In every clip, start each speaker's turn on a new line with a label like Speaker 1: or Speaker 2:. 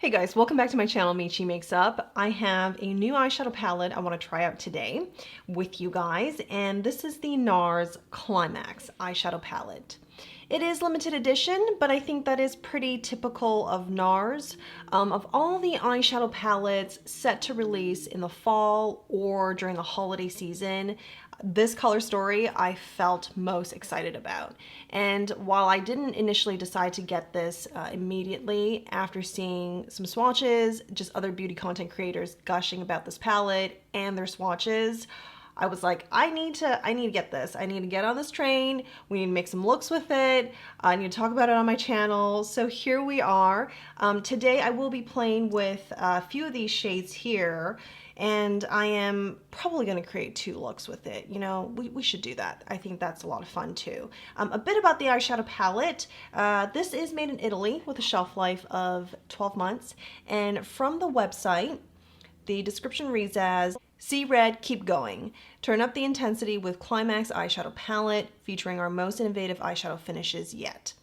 Speaker 1: Hey guys, welcome back to my channel, Michi Makes Up. I have a new eyeshadow palette I want to try out today with you guys, and this is the NARS Climax eyeshadow palette. It is limited edition, but I think that is pretty typical of NARS. Of all the eyeshadow palettes set to release in the fall or during the holiday season, this color story I felt most excited about. And while I didn't initially decide to get this immediately after seeing some swatches, just other beauty content creators gushing about this palette and their swatches, I was like, I need to get this. I need to get on this train. We need to make some looks with it. I need to talk about it on my channel. So here we are. Today I will be playing with a few of these shades here, and I am probably going to create two looks with it. You know, we should do that. I think that's a lot of fun too. A bit about the eyeshadow palette. This is made in Italy with a shelf life of 12 months. And from the website, the description reads as, "See red, keep going. Turn up the intensity with Climax eyeshadow palette featuring our most innovative eyeshadow finishes yet.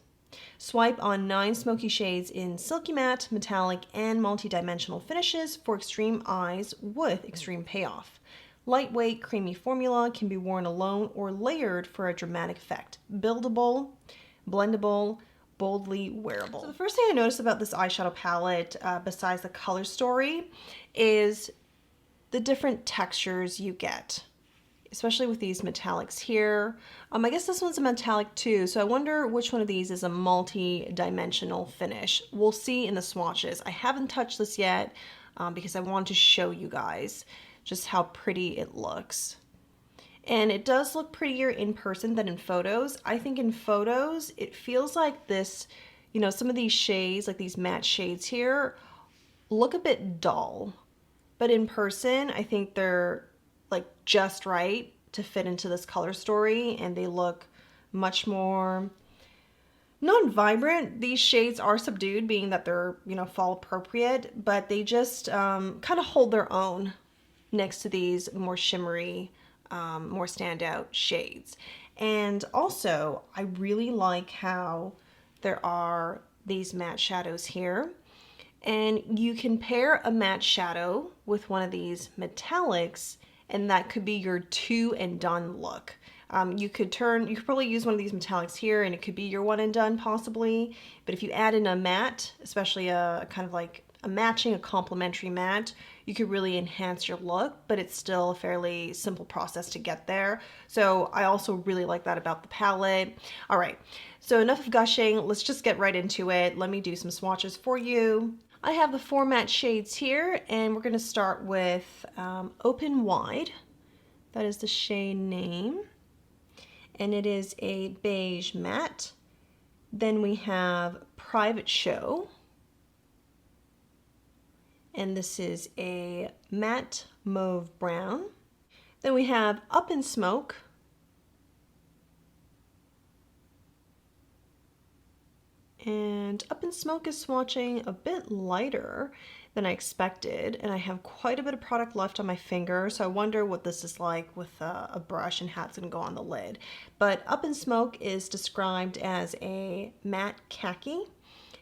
Speaker 1: Swipe on 9 smoky shades in silky matte, metallic, and multi-dimensional finishes for extreme eyes with extreme payoff. Lightweight, creamy formula can be worn alone or layered for a dramatic effect. Buildable, blendable, boldly wearable." So the first thing I noticed about this eyeshadow palette, besides the color story, is the different textures you get, especially with these metallics here. I guess this one's a metallic too, so I wonder which one of these is a multi-dimensional finish. We'll see in the swatches. I haven't touched this yet because I want to show you guys just how pretty it looks. And it does look prettier in person than in photos. I think in photos, it feels like this, you know, some of these shades, like these matte shades here, look a bit dull. But in person, I think they're like just right to fit into this color story, and they look much more non-vibrant. These shades are subdued, being that they're, you know, fall appropriate, but they just kind of hold their own next to these more shimmery, more standout shades. And also, I really like how there are these matte shadows here. And you can pair a matte shadow with one of these metallics, and that could be your two and done look. You could probably use one of these metallics here and it could be your one and done possibly. But if you add in a matte, especially a kind of like a complementary matte, you could really enhance your look, but it's still a fairly simple process to get there. So I also really like that about the palette. All right, so enough of gushing. Let's just get right into it. Let me do some swatches for you. I have the 4 matte shades here, and we're going to start with Open Wide. That is the shade name, and it is a beige matte. Then we have Private Show, and this is a matte mauve brown. Then we have Up in Smoke, and Up in Smoke is swatching a bit lighter than I expected, and I have quite a bit of product left on my finger, so I wonder what this is like with a brush and how it's going to go on the lid. But Up in Smoke is described as a matte khaki,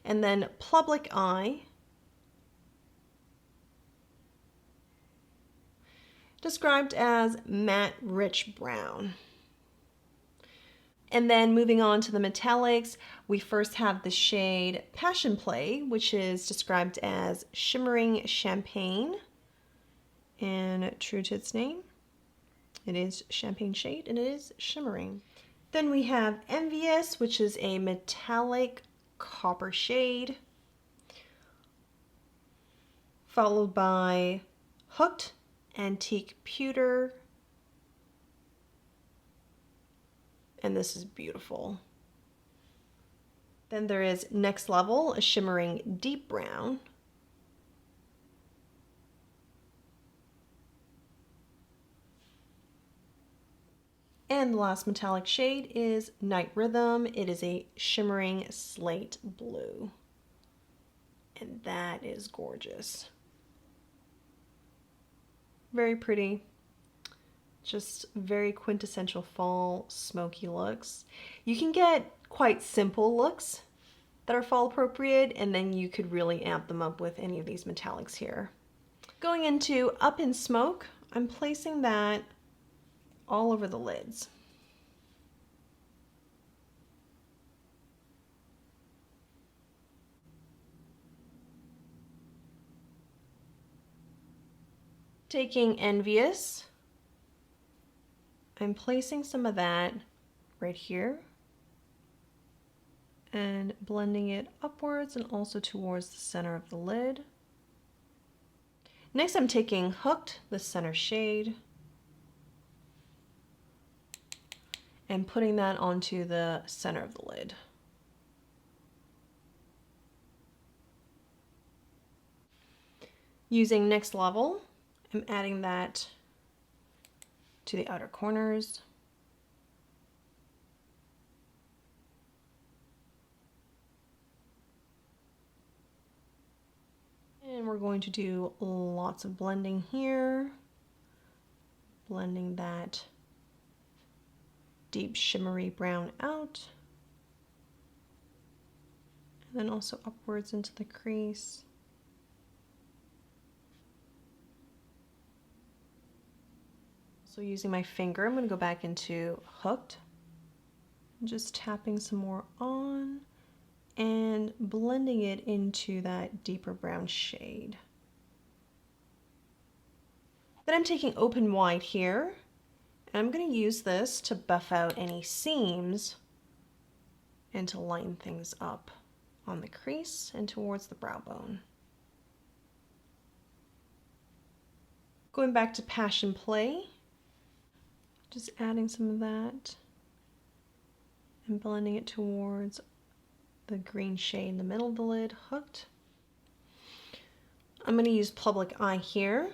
Speaker 1: and then Public Eye described as matte rich brown. And then moving on to the metallics, we first have the shade Passion Play, which is described as shimmering champagne. And true to its name, it is champagne shade and it is shimmering. Then we have Envious, which is a metallic copper shade, followed by Hooked Antique Pewter. And this is beautiful. Then there is Next Level, a shimmering deep brown. And the last metallic shade is Night Rhythm. It is a shimmering slate blue. And that is gorgeous. Very pretty. Just very quintessential fall smoky looks. You can get quite simple looks that are fall appropriate, and then you could really amp them up with any of these metallics here. Going into Up in Smoke, I'm placing that all over the lids. Taking Envious, I'm placing some of that right here and blending it upwards and also towards the center of the lid. Next, I'm taking Hooked, the center shade, and putting that onto the center of the lid. Using Next Level, I'm adding that to the outer corners. And we're going to do lots of blending here, blending that deep shimmery brown out, and then also upwards into the crease. So using my finger, I'm going to go back into Hooked, just tapping some more on and blending it into that deeper brown shade. Then I'm taking Open Wide here, and I'm going to use this to buff out any seams and to line things up on the crease and towards the brow bone. Going back to Passion Play, just adding some of that and blending it towards the green shade in the middle of the lid, Hooked. I'm going to use Public Eye here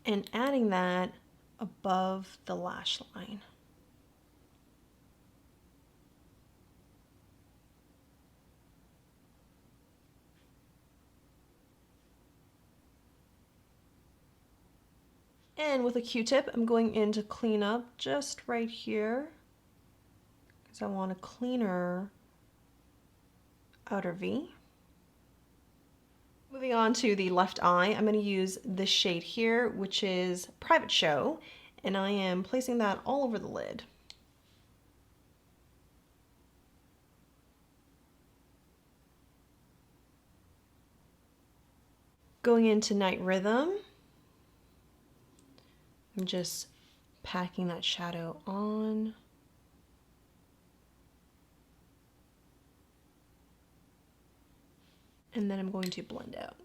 Speaker 1: and adding that above the lash line. And with a Q-tip, I'm going in to clean up just right here because I want a cleaner outer V. Moving on to the left eye, I'm going to use this shade here, which is Private Show, and I am placing that all over the lid. Going into Night Rhythm, I'm just packing that shadow on. And then I'm going to blend out.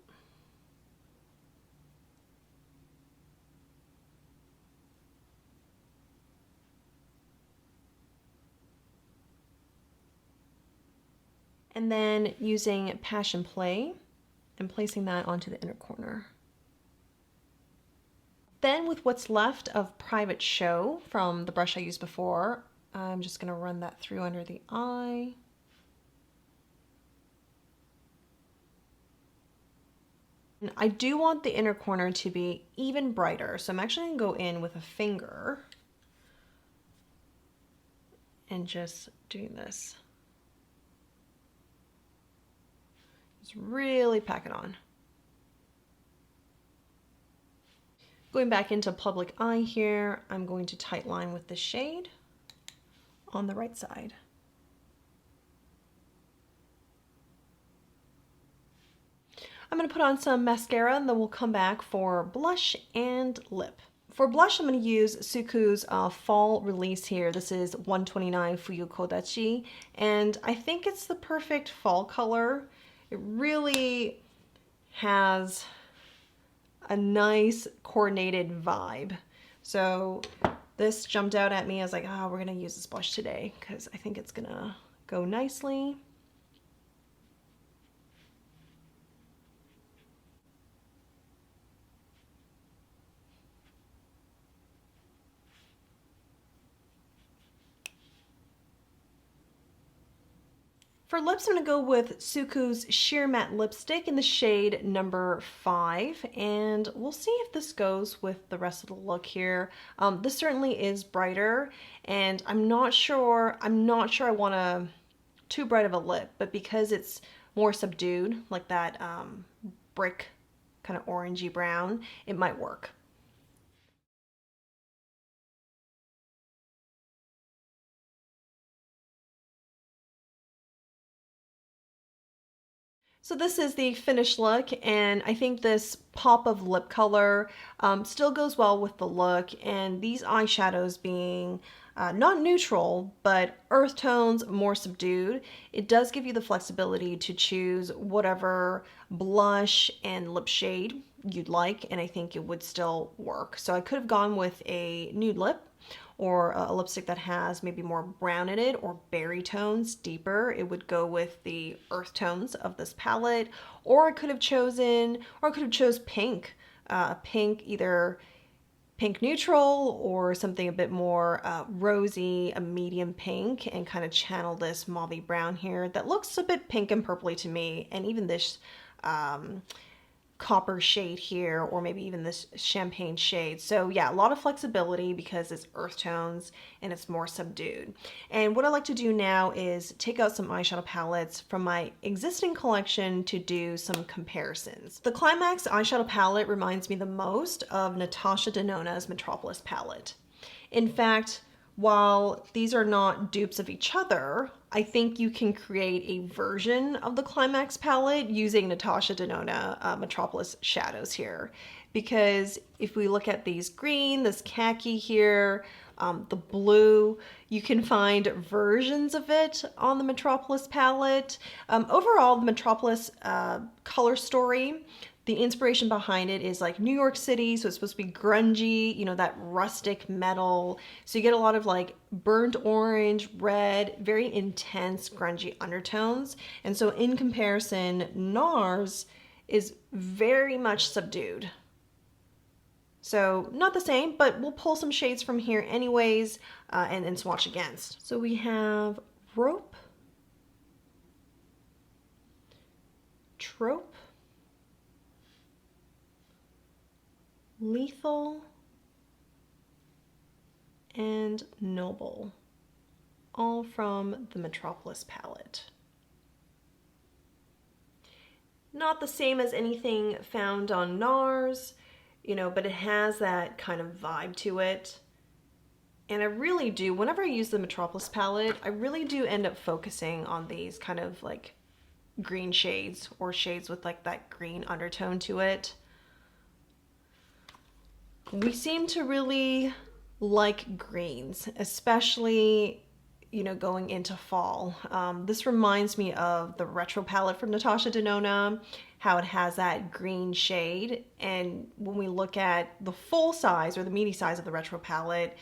Speaker 1: And then using Passion Play and placing that onto the inner corner. Then with what's left of Private Show from the brush I used before, I'm just going to run that through under the eye. And I do want the inner corner to be even brighter, so I'm actually going to go in with a finger and just doing this. Just really pack it on. Going back into Public Eye here, I'm going to tight line with the shade on the right side. I'm going to put on some mascara and then we'll come back for blush and lip. For blush, I'm going to use Suku's fall release here. This is 129 Fuyu Kodachi, and I think it's the perfect fall color. It really has a nice coordinated vibe. So this jumped out at me. I was like, oh, we're gonna use this blush today because I think it's gonna go nicely. For lips, I'm going to go with Suku's Sheer Matte Lipstick in the shade number 5, and we'll see if this goes with the rest of the look here. This certainly is brighter, and I'm not sure I want to too bright of a lip, but because it's more subdued, like that brick kind of orangey brown, it might work. So this is the finished look, and I think this pop of lip color still goes well with the look, and these eyeshadows being not neutral, but earth tones, more subdued, it does give you the flexibility to choose whatever blush and lip shade you'd like, and I think it would still work. So I could have gone with a nude lip, or a lipstick that has maybe more brown in it or berry tones deeper. It would go with the earth tones of this palette. Or I could have chosen, or I could have chose pink. Pink, either pink neutral or something a bit more rosy, a medium pink, and kind of channel this mauvey brown here that looks a bit pink and purpley to me. And even this copper shade here, or maybe even this champagne shade. So yeah, a lot of flexibility because it's earth tones and it's more subdued. And what I like to do now is take out some eyeshadow palettes from my existing collection to do some comparisons. The Climax eyeshadow palette reminds me the most of Natasha Denona's Metropolis palette. In fact, while these are not dupes of each other, I think you can create a version of the Climax palette using Natasha Denona Metropolis shadows here. Because if we look at these green, this khaki here, the blue, you can find versions of it on the Metropolis palette. Overall, the Metropolis color story, the inspiration behind it is like New York City, so it's supposed to be grungy, you know, that rustic metal. So you get a lot of like burnt orange, red, very intense grungy undertones. And so in comparison, NARS is very much subdued. So not the same, but we'll pull some shades from here anyways and swatch against. So we have Rope, Trope, Lethal, and Noble, all from the Metropolis palette. Not the same as anything found on NARS, you know, but it has that kind of vibe to it. And I really do, whenever I use the Metropolis palette, I really do end up focusing on these kind of like green shades or shades with like that green undertone to it. We seem to really like greens, especially, you know, going into fall. This reminds me of the retro palette from Natasha Denona, how it has that green shade. And when we look at the full size or the midi size of the retro palette,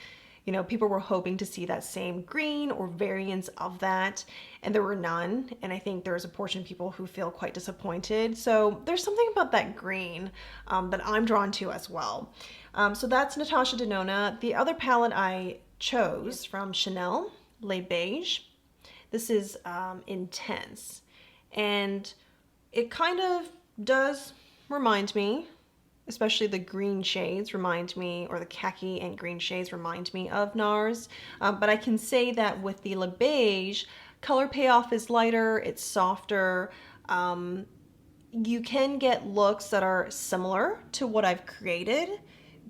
Speaker 1: you know, people were hoping to see that same green or variants of that, and there were none. And I think there's a portion of people who feel quite disappointed. So there's something about that green that I'm drawn to as well. So that's Natasha Denona. The other palette I chose from Chanel, Le Beige. This is Intense. And it kind of does remind me, especially the green shades remind me, or the khaki and green shades remind me of NARS. But I can say that with the Le Beige, color payoff is lighter, it's softer. You can get looks that are similar to what I've created,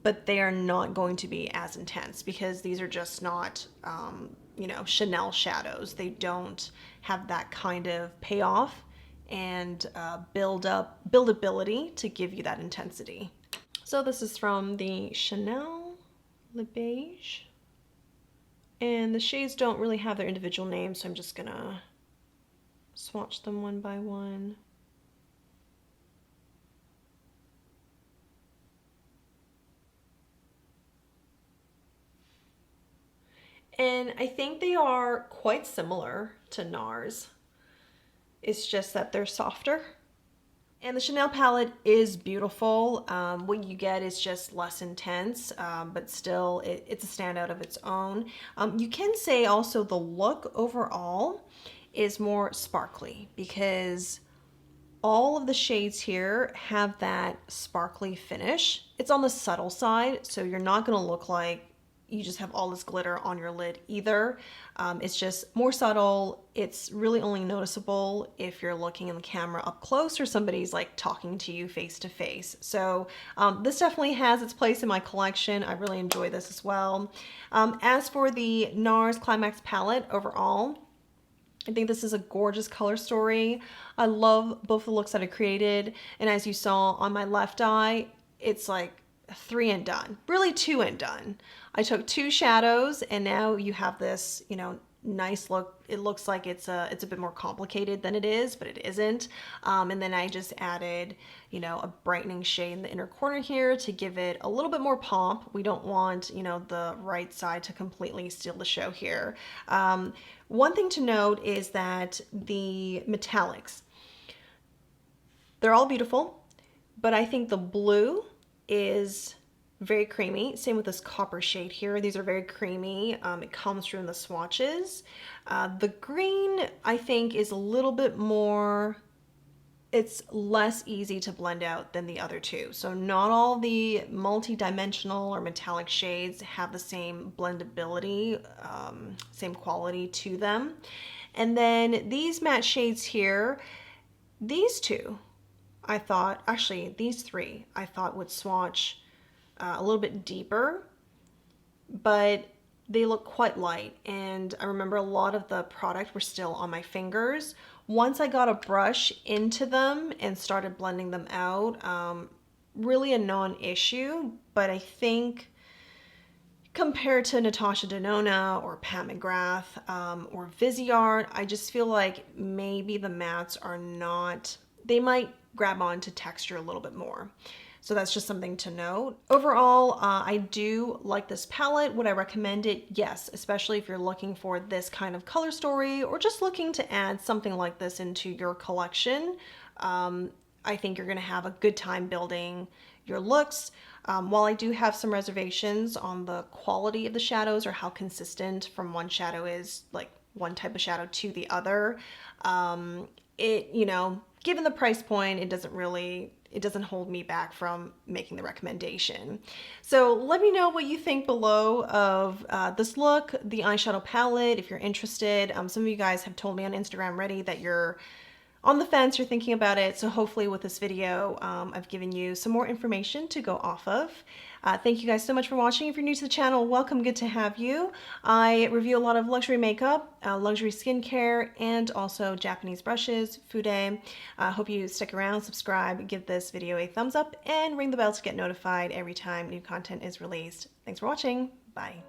Speaker 1: but they are not going to be as intense because these are just not, you know, Chanel shadows. They don't have that kind of payoff and buildability to give you that intensity. So this is from the Chanel Le Beige, and the shades don't really have their individual names, so I'm just gonna swatch them one by one. And I think they are quite similar to NARS. It's just that they're softer. And the Chanel palette is beautiful. What you get is just less intense, but still it's a standout of its own. You can say also the look overall is more sparkly because all of the shades here have that sparkly finish. It's on the subtle side, so you're not gonna look like you just have all this glitter on your lid either. It's just more subtle. It's really only noticeable if you're looking in the camera up close or somebody's like talking to you face to face. So this definitely has its place in my collection. I really enjoy this as well. As for the NARS Climax palette overall, I think this is a gorgeous color story. I love both the looks that I created. And as you saw on my left eye, it's like 3 and done, really 2 and done. I took 2 shadows and now you have this, you know, nice look. It looks like it's a bit more complicated than it is, but it isn't. And then I just added, you know, a brightening shade in the inner corner here to give it a little bit more pop. We don't want, you know, the right side to completely steal the show here. One thing to note is that the metallics, they're all beautiful, but I think the blue is very creamy. Same with this copper shade here. These are very creamy. It comes through in the swatches. The green, I think, is a little bit more, it's less easy to blend out than the other two. So not all the multi-dimensional or metallic shades have the same blendability, same quality to them. And then these matte shades here, these two, I thought, actually these 3, I thought would swatch a little bit deeper, but they look quite light. And I remember a lot of the product were still on my fingers. Once I got a brush into them and started blending them out, really a non-issue, but I think compared to Natasha Denona or Pat McGrath or Viseart, I just feel like maybe the mattes are not, they might grab onto texture a little bit more. So that's just something to note. Overall, I do like this palette. Would I recommend it? Yes, especially if you're looking for this kind of color story or just looking to add something like this into your collection. I think you're gonna have a good time building your looks. While I do have some reservations on the quality of the shadows or how consistent from one shadow is, like one type of shadow to the other, you know, given the price point, it doesn't hold me back from making the recommendation. So let me know what you think below of this look, the eyeshadow palette, if you're interested. Some of you guys have told me on Instagram already that you're on the fence, you're thinking about it. So hopefully with this video, I've given you some more information to go off of. Thank you guys so much for watching. If you're new to the channel, welcome, good to have you. I review a lot of luxury makeup, luxury skincare, and also Japanese brushes, fude. Hope you stick around, subscribe, give this video a thumbs up, and ring the bell to get notified every time new content is released. Thanks for watching. Bye.